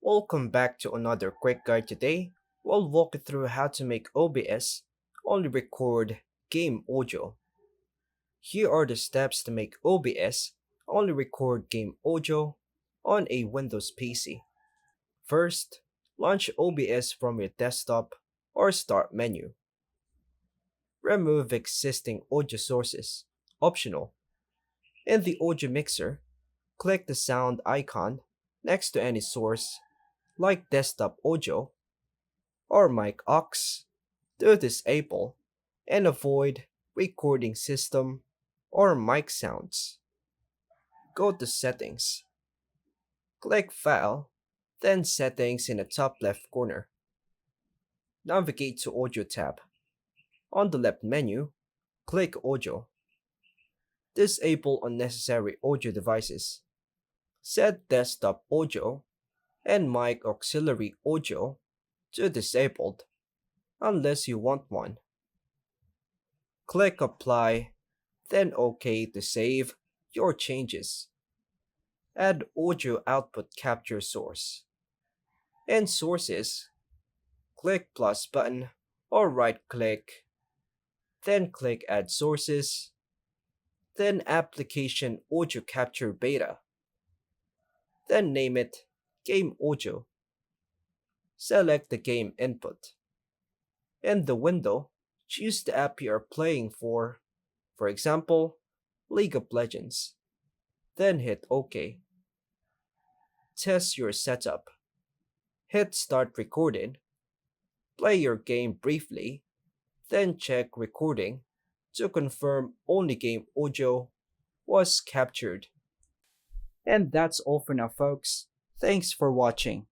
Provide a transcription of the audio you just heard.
Welcome back to another quick guide today. We'll walk you through how to make OBS only record game audio. Here are the steps to make OBS only record game audio on a Windows PC. First, launch OBS from your desktop or start menu. Remove existing audio sources. Optional. In the audio mixer, click the sound icon next to any source like desktop audio or mic aux to disable and avoid recording system or mic sounds. Go to Settings. Click File, then Settings in the top left corner. Navigate to Audio tab. On the left menu, click Audio. Disable unnecessary audio devices. Set desktop audio and mic auxiliary audio to disabled unless you want one. Click Apply, then OK to save your changes. Add audio output capture source. In Sources, click plus button or right click, then click Add Sources, then Application Audio Capture Beta, then name it Game Audio. Select the game input. In the window, choose the app you are playing for example, League of Legends. Then hit OK. Test your setup. Hit Start Recording. Play your game briefly, then check recording to confirm only game audio was captured. And that's all for now, folks. Thanks for watching.